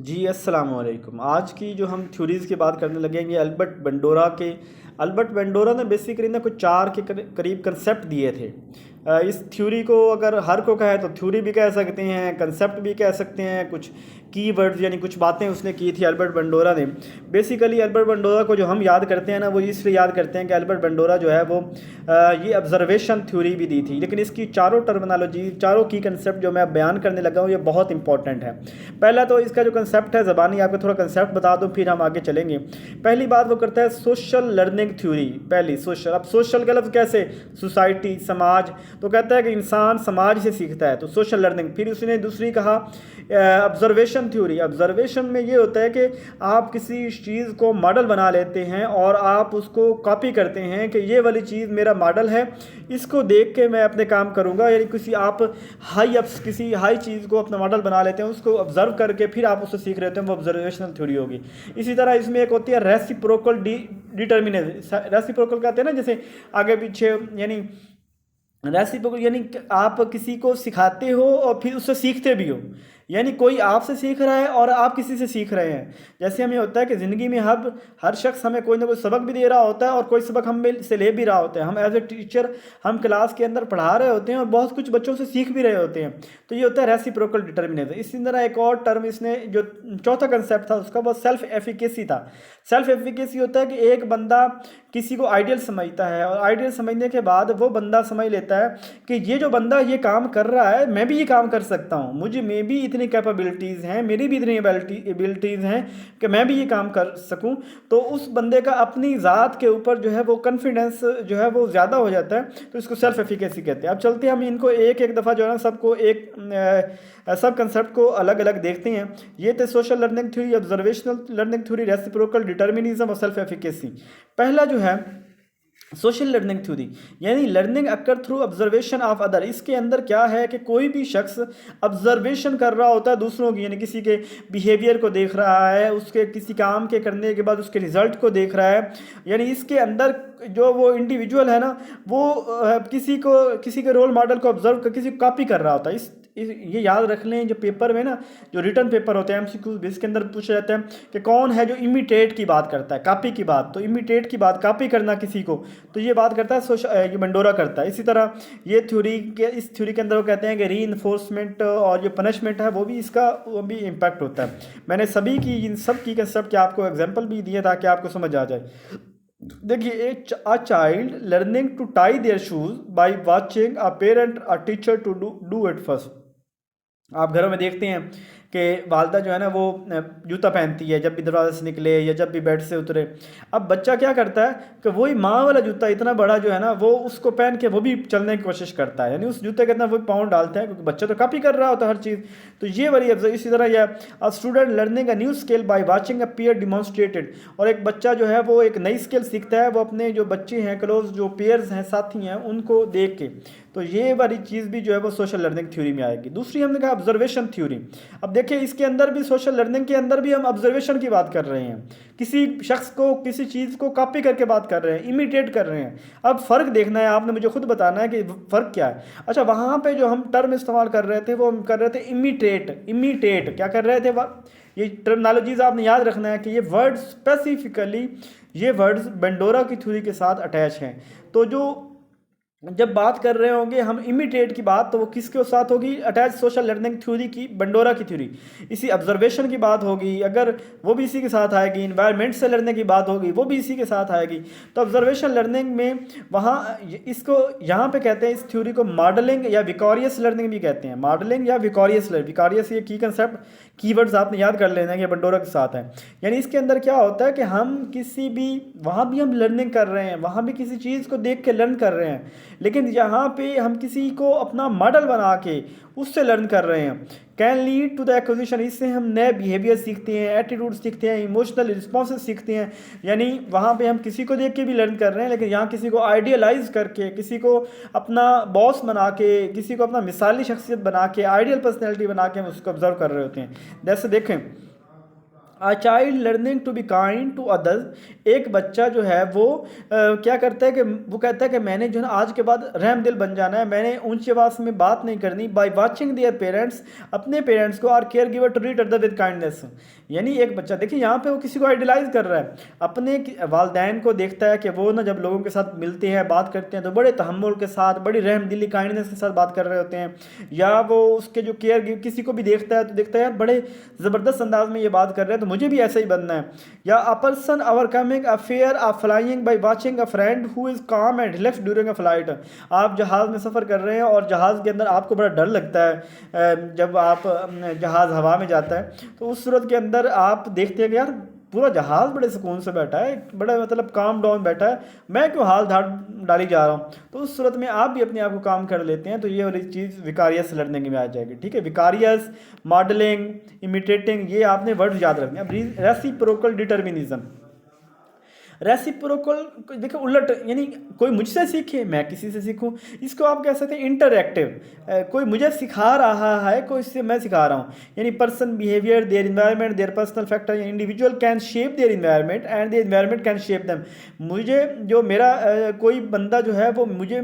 जी, अस्सलाम वालेकुम। आज की जो हम थ्योरीज़ की बात करने लगेंगे अल्बर्ट बेंडोरा ने बेसिकली ना कुछ 4 के करीब कंसेप्ट दिए थे। इस थ्योरी को अगर हर को कहे तो थ्योरी भी कह सकते हैं, कंसेप्ट भी कह सकते हैं, कुछ कीवर्ड्स यानी कुछ बातें उसने की थी अल्बर्ट बेंडोरा ने। बेसिकली अल्बर्ट बेंडोरा को जो हम याद करते हैं ना, वो इसलिए याद करते हैं कि अल्बर्ट बेंडोरा जो है वो ये ऑब्जर्वेशन थ्योरी भी दी थी। लेकिन इसकी चारों टर्मिनोलॉजी, चारों की कंसेप्ट जो मैं बयान करने लगा हूँ, ये बहुत इंपॉर्टेंट है। पहला तो इसका जो कंसेप्ट है, ज़बानी आपको थोड़ा कंसेप्ट बता दूं, फिर हम आगे चलेंगे। पहली बात वो करता है सोशल लर्निंग थ्योरी। पहली सोशल, अब सोशल का लफ्ज़ कैसे, सोसाइटी, समाज, तो कहता है कि इंसान समाज से सीखता है, तो सोशल लर्निंग। फिर उसने दूसरी कहा ऑब्जर्वेशन थ्योरी। ऑब्जर्वेशन में ये होता है कि आप किसी चीज़ को मॉडल बना लेते हैं और आप उसको कॉपी करते हैं कि ये वाली चीज़ मेरा मॉडल है, इसको देख के मैं अपने काम करूँगा। यानी किसी हाई चीज़ को अपना मॉडल बना लेते हैं, उसको ऑब्जर्व करके फिर आप उससे सीख रहे होते हैं, वो ऑब्जर्वेशनल थ्योरी होगी। इसी तरह इसमें एक होती है रेसिप्रोकल डिटर्मिनेशन। रेसिप्रोकल कहते हैं ना, जैसे आगे पीछे, यानी रेसिप्रोकल यानी आप किसी को सिखाते हो और फिर उससे सीखते भी हो। यानी कोई आपसे सीख रहा है और आप किसी से सीख रहे हैं। जैसे हमें होता है कि ज़िंदगी में हर शख्स हमें कोई ना कोई सबक भी दे रहा होता है और कोई सबक हम से ले भी रहा होता है। हम एज ए टीचर हम क्लास के अंदर पढ़ा रहे होते हैं और बहुत कुछ बच्चों से सीख भी रहे होते हैं। तो ये होता है रेसिप्रोकल डिटर्मिनेशन। इसी तरह एक और टर्म इसने जो चौथा कंसेप्ट था उसका, वो सेल्फ एफिकेसी था। सेल्फ एफिकेसी होता है कि एक बंदा किसी को आइडियल समझता है और आइडियल समझने के बाद वो बंदा समझ लेता है कि ये जो बंदा ये काम कर रहा है, मैं भी ये काम कर सकता हूँ, मुझे में भी इतनी कैपेबिलिटीज़ हैं, मेरी भी इतनी एबिलिटीज़ हैं कि मैं भी ये काम कर सकूँ। तो उस बंदे का अपनी ज़ात के ऊपर जो है वो कॉन्फिडेंस जो है वो ज़्यादा हो जाता है। तो इसको सेल्फ एफिकेसी कहते हैं। अब चलते हैं हम इनको एक एक दफ़ा जो है ना सबको सब कंसेप्ट को अलग अलग देखते हैं। ये थे social learning theory, observational learning theory, reciprocal determinism और सेल्फ एफिकेसी। पहला जो है सोशल लर्निंग थ्योरी, यानी learning occur through observation of other. इसके अंदर क्या है कि कोई भी शख्स ऑब्जर्वेशन कर रहा होता है दूसरों की, यानी किसी के बिहेवियर को देख रहा है, उसके किसी काम के करने के बाद उसके रिजल्ट को देख रहा है। यानी इसके अंदर जो वो इंडिविजुअल है ना, वो किसी के रोल मॉडल को ऑब्जर्व कर किसी को कॉपी कर रहा होता है। ये याद रख लें, जो पेपर में ना, जो रिटर्न पेपर होते हैं एमसीक्यू, इसके अंदर पूछा जाता है कि कौन है जो इमिटेट की बात करता है, कॉपी की बात। तो इमिटेट की बात, कॉपी करना किसी को, तो ये बात करता है ये बेंडोरा करता है। इसी तरह इस थ्योरी के अंदर वो कहते हैं कि री इन्फोर्समेंट और जो पनिशमेंट है वो भी इम्पैक्ट होता है। मैंने इन सब की कंसेप्ट के आपको एग्जाम्पल भी दिए ताकि आपको समझ आ जाए। देखिए, a child learning to tie their shoes by watching a parent a teacher to do it first. आप घरों में देखते हैं कि वालदा जो है ना वो जूता पहनती है जब भी दरवाजे से निकले या जब भी बेड से उतरे। अब बच्चा क्या करता है कि वही माँ वाला जूता इतना बड़ा जो है ना, वो उसको पहन के वो भी चलने की कोशिश करता है, यानी उस जूते के अंदर वो पाँव डालता है, क्योंकि बच्चा तो कॉपी कर रहा होता है हर चीज़। तो ये वाली इसी तरह यह a student learning a new skill bye watching a peer demonstrated. और एक बच्चा जो है वो एक नई स्किल सीखता है, वो अपने जो बच्चे हैं, क्लोज जो पेयर्स हैं, साथी हैं, उनको देख के। तो ये वाली चीज़ भी जो है वो सोशल लर्निंग थ्योरी में आएगी। दूसरी हमने कहा ऑब्जर्वेशन थ्योरी। अब देखिए, इसके अंदर भी सोशल लर्निंग के अंदर भी हम ऑब्जर्वेशन की बात कर रहे हैं, किसी शख्स को किसी चीज़ को कॉपी करके बात कर रहे हैं, इमिटेट कर रहे हैं। अब फ़र्क देखना है, आपने मुझे खुद बताना है कि फ़र्क क्या है। अच्छा, वहाँ पे जो हम टर्म इस्तेमाल कर रहे थे वो हम कर रहे थे इमिटेट क्या कर रहे थे ये टर्मिनोलॉजीज आपने याद रखना है कि ये वर्ड्स स्पेसिफिकली, ये वर्ड्स बेंडोरा की थ्योरी के साथ अटैच हैं। तो जो जब बात कर रहे होंगे हम इमिटेट की बात, तो वो किसके साथ होगी, अटैच सोशल लर्निंग थ्योरी की, बेंडोरा की थ्योरी। इसी ऑब्जर्वेशन की बात होगी अगर, वो भी इसी के साथ आएगी। इन्वायरमेंट से लर्निंग की बात होगी, वो भी इसी के साथ आएगी। तो ऑब्जर्वेशन लर्निंग में वहाँ इसको यहाँ पे कहते हैं, इस थ्योरी को मॉडलिंग या विकॉरियस लर्निंग भी कहते हैं। मॉडलिंग या विकॉरियस ये की कंसेप्ट, कीवर्ड्स आपने याद कर लेना है कि बेंडोरा के साथ है। यानी इसके अंदर क्या होता है कि हम किसी भी, वहाँ भी हम लर्निंग कर रहे हैं, वहाँ भी किसी चीज़ को देख के लर्न कर रहे हैं, लेकिन यहाँ पे हम किसी को अपना मॉडल बना के उससे लर्न कर रहे हैं। Can lead to the acquisition, इससे हम नए बिहेवियर सीखते हैं, एटीट्यूड सीखते हैं, इमोशनल रिस्पॉन्सेज सीखते हैं। यानी वहाँ पे हम किसी को देख के भी लर्न कर रहे हैं, लेकिन यहाँ किसी को आइडियलाइज करके, किसी को अपना बॉस बना के, किसी को अपना मिसाली शख्सियत बना के, आइडियल पर्सनैलिटी बना के हम उसको ऑब्जर्व कर रहे होते हैं। जैसे देखें, a child learning to be kind to others, एक बच्चा जो है वो क्या करता है कि वो कहता है कि मैंने जो है ना आज के बाद रहम दिल बन जाना है, मैंने ऊंची आवाज़ में बात नहीं करनी। बाय वाचिंग देयर पेरेंट्स, अपने पेरेंट्स को, or caregiver to read other with kindness. यानी एक बच्चा देखिए यहाँ पे वो किसी को आइडियलाइज कर रहा है, अपने वालदैन को देखता है कि वो ना जब लोगों के साथ मिलते हैं बात करते हैं तो बड़े तहम्मुल के साथ, बड़ी रहम दिली काइंडनेस के साथ बात कर रहे होते हैं, या वो उसके जो केयर किसी को भी देखता है तो देखता है यार बड़े ज़बरदस्त अंदाज में ये बात कर रहे हैं तो मुझे भी ऐसा ही बनना है। या a person overcoming a fear of flying bye watching a friend who is काम and relax during a flight. आप जहाज़ में सफ़र कर रहे हैं और जहाज़ के अंदर आपको बड़ा डर लगता है, जब आप जहाज़ हवा में जाता है तो उस सूरत के अंदर आप देखते हैं कि यार पूरा जहाज़ बड़े सुकून से बैठा है, बड़ा मतलब काम डाउन बैठा है, मैं क्यों हाल धाड़ डाली जा रहा हूँ। तो उस सूरत में आप भी अपने आप को काम कर लेते हैं, तो ये वाली चीज़ विकारियस लर्निंग में आ जाएगी। ठीक है, विकारियस, मॉडलिंग, इमिटेटिंग, ये आपने वर्ड याद रखने। अब रेसिप्रोकल डिटर्मिनिज्म, रेसिप्रोकल देखो उलट, यानी कोई मुझसे सीखे मैं किसी से सीखूं, इसको आप कह सकते हैं इंटरएक्टिव। कोई मुझे सिखा रहा है, कोई इससे मैं सिखा रहा हूं, यानी person behaviour their environment their personal factor, individual can shape their environment and their environment can shape them. मुझे जो मेरा कोई बंदा जो है वो मुझे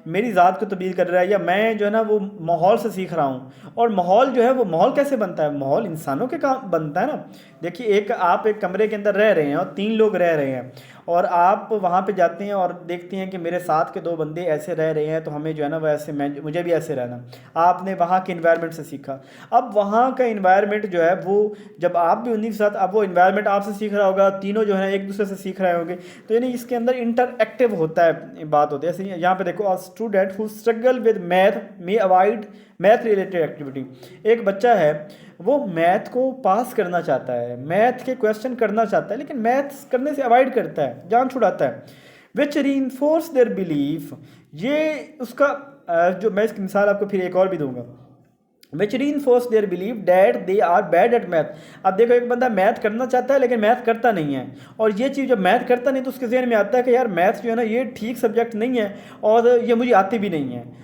मेरी ज़ात को तब्दील कर रहा है, या मैं जो है ना वो माहौल से सीख रहा हूँ। और माहौल जो है वो माहौल कैसे बनता है, माहौल इंसानों के काम बनता है ना। देखिए एक आप एक कमरे के अंदर रह रहे हैं और 3 लोग रह रहे हैं, और आप वहाँ पे जाते हैं और देखते हैं कि मेरे साथ के 2 बंदे ऐसे रह रहे हैं तो हमें जो है ना वैसे मुझे भी ऐसे रहना। आपने वहाँ के इन्वायरमेंट से सीखा, अब वहाँ का इन्वायरमेंट जो है वो जब आप भी उन्हीं के साथ, अब वो इन्वायरमेंट आपसे सीख रहा होगा, तीनों जो है ना एक दूसरे से सीख रहे होंगे, तो यानी इसके अंदर इंटरएक्टिव होता है, बात होती है। ऐसे यहाँ पे देखो, अ student who struggle with math may avoid math related activity. एक बच्चा है वो मैथ को पास करना चाहता है, मैथ के क्वेश्चन करना चाहता है, लेकिन मैथ्स करने से अवॉइड करता है, जान छुड़ाता है। विच रीइंफोर्स देयर बिलीफ, ये उसका जो मैं इसकी मिसाल आपको फिर एक और भी दूंगा। Which reinforce their believe that they are bad at math. अब देखो एक बंदा मैथ करना चाहता है लेकिन मैथ करता नहीं है, और ये चीज़ जब मैथ करता नहीं तो उसके जहन में आता है कि यार मैथ जो है ना ये ठीक सब्जेक्ट नहीं है और ये मुझे आती भी नहीं है।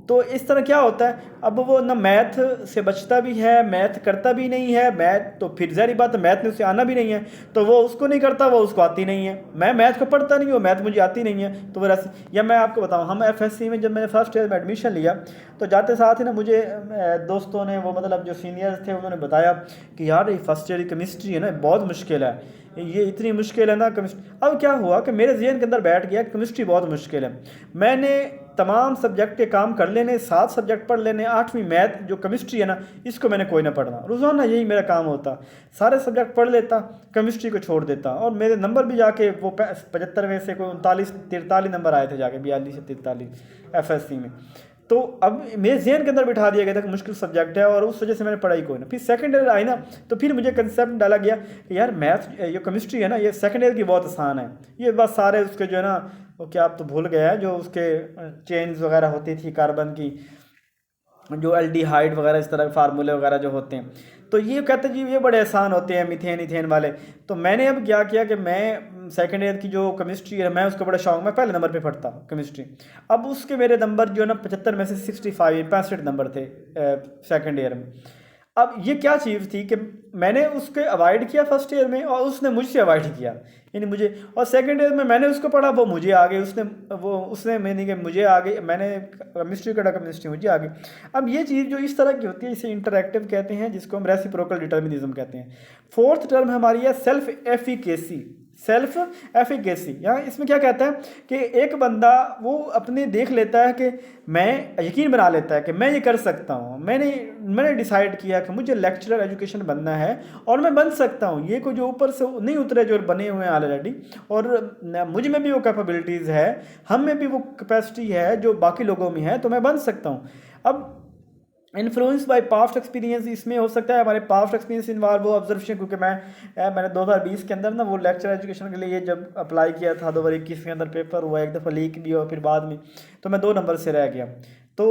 तो इस तरह क्या होता है, अब वो ना मैथ से बचता भी है, मैथ करता भी नहीं है, मैथ तो फिर ज़ाहिर बात है मैथ में उसे आना भी नहीं है, तो वो उसको नहीं करता, वो उसको आती नहीं है। मैं मैथ को पढ़ता नहीं हूँ, मैथ मुझे आती नहीं है, तो वैसे। या मैं आपको बताऊँ, हम एफएससी में जब मैंने फर्स्ट ईयर में एडमिशन लिया तो जाते साथ ही ना मुझे दोस्तों ने, वो मतलब जो सीनियर्स थे, उन्होंने बताया कि यार ये फर्स्ट ईयर की केमिस्ट्री है ना बहुत मुश्किल है, ये इतनी मुश्किल है ना केमिस्ट्री। अब क्या हुआ कि मेरे जहन के अंदर बैठ गया केमिस्ट्री बहुत मुश्किल है। मैंने तमाम सब्जेक्ट के काम कर लेने, 7 सब्जेक्ट पढ़ लेने, 8वीं मैथ जो केमिस्ट्री है ना इसको मैंने कोई ना पढ़ना, रोज़ाना यही मेरा काम होता, सारे सब्जेक्ट पढ़ लेता, केमिस्ट्री को छोड़ देता, और मेरे नंबर भी जाके वो 75 में से कोई 39-43 नंबर आए थे जाके, 42 से 43 एफएससी में। तो अब मेरे जहन के अंदर बिठा दिया गया था कि मुश्किल सब्जेक्ट है, और उस वजह से मैंने पढ़ाई कोई ना। फिर सेकंड ईयर आई ना तो फिर मुझे कंसेप्ट डाला गया कि यार मैथ ये केमिस्ट्री है ना ये सेकंड ईयर की बहुत आसान है, ये बस सारे उसके जो है ना वो क्या आप तो भूल गए हैं, जो उसके चेंज वगैरह होती थी कार्बन की, जो एल्डिहाइड वगैरह इस तरह के फार्मूले वगैरह जो होते हैं, तो ये कहते जी ये बड़े आसान होते हैं मीथेन इथेन वाले। तो मैंने अब क्या किया कि मैं सेकंड ईयर की जो केमिस्ट्री है मैं उसको बड़ा शौक, मैं पहले नंबर पे पढ़ता केमिस्ट्री। अब उसके मेरे नंबर जो है ना 75 में से 65 नंबर थे सेकंड ईयर में। अब ये क्या चीज़ थी कि मैंने उसके अवॉइड किया फर्स्ट ईयर में और उसने मुझसे अवॉइड किया, यानी मुझे, और सेकंड ईयर में मैंने उसको पढ़ा वो मुझे आ गई, उसने मैंने कि मुझे आ गई, मैंने केमिस्ट्री का केमिस्ट्री मुझे आ गई। अब ये चीज़ जो इस तरह की होती है इसे इंटरैक्टिव कहते हैं, जिसको हम रेसिप्रोकल डिटर्मिनिज्म कहते हैं। फोर्थ टर्म हमारी है सेल्फ एफिकेसी। सेल्फ एफिकेसी, यहाँ इसमें क्या कहता है कि एक बंदा वो अपने देख लेता है कि मैं यकीन बना लेता है कि मैं ये कर सकता हूँ, मैंने डिसाइड किया कि मुझे लेक्चरर एजुकेशन बनना है और मैं बन सकता हूँ। ये कोई जो ऊपर से नहीं उतरे जो बने हुए हैं ऑलरेडी, और मुझ में भी वो कैपेबिलिटीज़ है, हम में भी वो कैपेसिटी है जो बाकी लोगों में है, तो मैं बन सकता हूँ। अब इन्फ्लुएंस बाय पास्ट एक्सपीरियंस, इसमें हो सकता है हमारे पास्ट एक्सपीरियंस इन्वॉल्व वो ऑब्जर्वेशन, क्योंकि मैंने 2020 के अंदर ना वो लेक्चर एजुकेशन के लिए जब अप्लाई किया था, 2021 के अंदर पेपर हुआ, एक दफ़ा लीक भी हुआ फिर बाद में, तो मैं 2 नंबर से रह गया। तो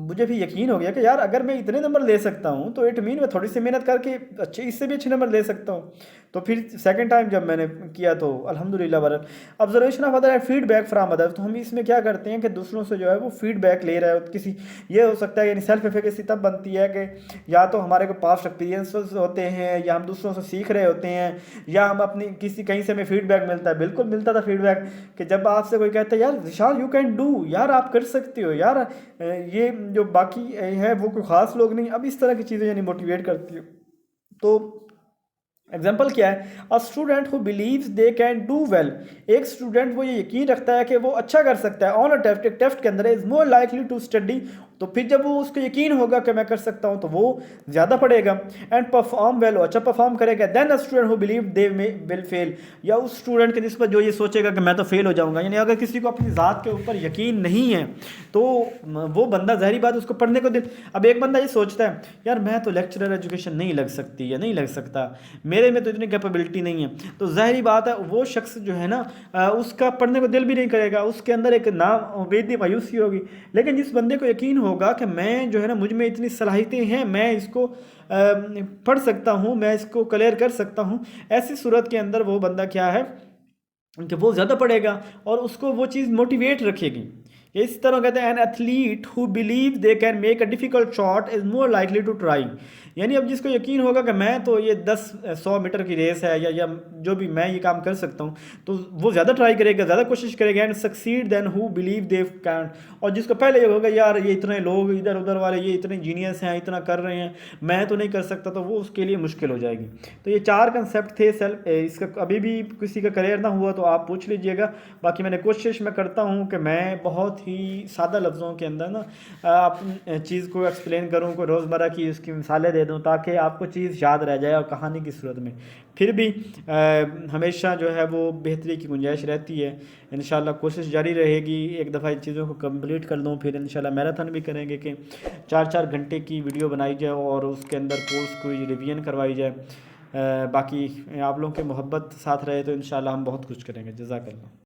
मुझे भी यकीन हो गया कि यार अगर मैं इतने नंबर ले सकता हूँ तो इट मीन मैं थोड़ी सी मेहनत करके अच्छे इससे भी अच्छे नंबर ले सकता हूँ। तो फिर सेकंड टाइम जब मैंने किया तो अल्हम्दुलिल्लाह वरन observation of other feedback from other, तो हम इसमें क्या करते हैं कि दूसरों से जो है वो फीडबैक ले रहे हो किसी, ये हो सकता है यानी सेल्फ एफिकेसी तब बनती है कि या तो हमारे को पास्ट एक्सपीरियंसेस होते हैं या हम दूसरों से सीख रहे होते हैं या हम अपनी किसी कहीं से हमें फीडबैक मिलता है। बिल्कुल मिलता था फीडबैक कि जब आपसे कोई कहता है यार विशाल यू कैन डू, यार आप कर सकते हो यार, ये जो बाकी है वो कोई ख़ास लोग नहीं, अब इस तरह की चीज़ें यानी मोटिवेट करती हो। तो एग्जाम्पल क्या है, अ student who believes they can do well, एक स्टूडेंट वो ये यकीन रखता है कि वो अच्छा कर सकता है ऑन अ टेस्ट, एक टेस्ट के अंदर is more likely to study, तो फिर जब वो उसको यकीन होगा कि मैं कर सकता हूँ तो वो ज़्यादा पढ़ेगा। एंड परफॉर्म वेल, अच्छा परफॉर्म करेगा। Then a student who believe they may will fail, या उस स्टूडेंट के निस्बत जो ये सोचेगा कि मैं तो फेल हो जाऊंगा, यानी अगर किसी को अपनी ज़ात के ऊपर यकीन नहीं है तो वो बंदा ज़ाहिर बात उसको पढ़ने को दिल, अब एक बंदा ये सोचता है यार मैं तो लेक्चरर एजुकेशन नहीं लग सकती या नहीं लग सकता, मेरे में तो इतनी कैपेबिलिटी नहीं है, तो ज़ाहिर बात है वो शख्स जो है ना उसका पढ़ने को दिल भी नहीं करेगा, उसके अंदर एक ना उम्मीद मायूसी होगी। लेकिन जिस बंदे को यकीन होगा कि मैं जो है ना मुझ में इतनी सलाहियतें हैं, मैं इसको पढ़ सकता हूँ, मैं इसको क्लियर कर सकता हूँ, ऐसी सूरत के अंदर वो बंदा क्या है कि वो ज़्यादा पढ़ेगा और उसको वो चीज़ मोटिवेट रखेगी। इस तरह कहते हैं an athlete who believe they can make a difficult shot is more likely to try, यानी अब जिसको यकीन होगा कि मैं तो ये 100 मीटर की रेस है या जो भी मैं ये काम कर सकता हूँ, तो वो ज़्यादा ट्राई करेगा, ज़्यादा कोशिश करेगा। And succeed then who believe they can, और जिसको पहले ये होगा यार ये इतने लोग इधर उधर वाले ये इतने जीनियस हैं, इतना कर रहे हैं, मैं तो नहीं कर सकता, तो वो उसके लिए मुश्किल हो जाएगी। तो ये 4 कंसेप्ट थे सेल्फ, इसका अभी भी किसी का क्लियर ना हुआ तो आप पूछ लीजिएगा। बाकी मैंने कोशिश मैं करता हूँ कि मैं बहुत ही सादा लफ्ज़ों के अंदर ना आप चीज़ को एक्सप्लेन करूँ, कोई रोज़मर्रा की उसकी मिसालें दे दूँ ताकि आपको चीज़ याद रह जाए और कहानी की सूरत में। फिर भी हमेशा जो है वो बेहतरी की गुंजाइश रहती है। इंशाल्लाह कोशिश जारी रहेगी, एक दफ़ा इन चीज़ों को कंप्लीट कर लूँ, फिर इंशाल्लाह मैराथन भी करेंगे कि 4-4 घंटे की वीडियो बनाई जाए और उसके अंदर कोर्स को रिवीजन करवाई जाए। बाकी आप लोगों के मोहब्बत साथ रहे तो इंशाल्लाह हम बहुत कुछ करेंगे। जज़ाकल्लाह।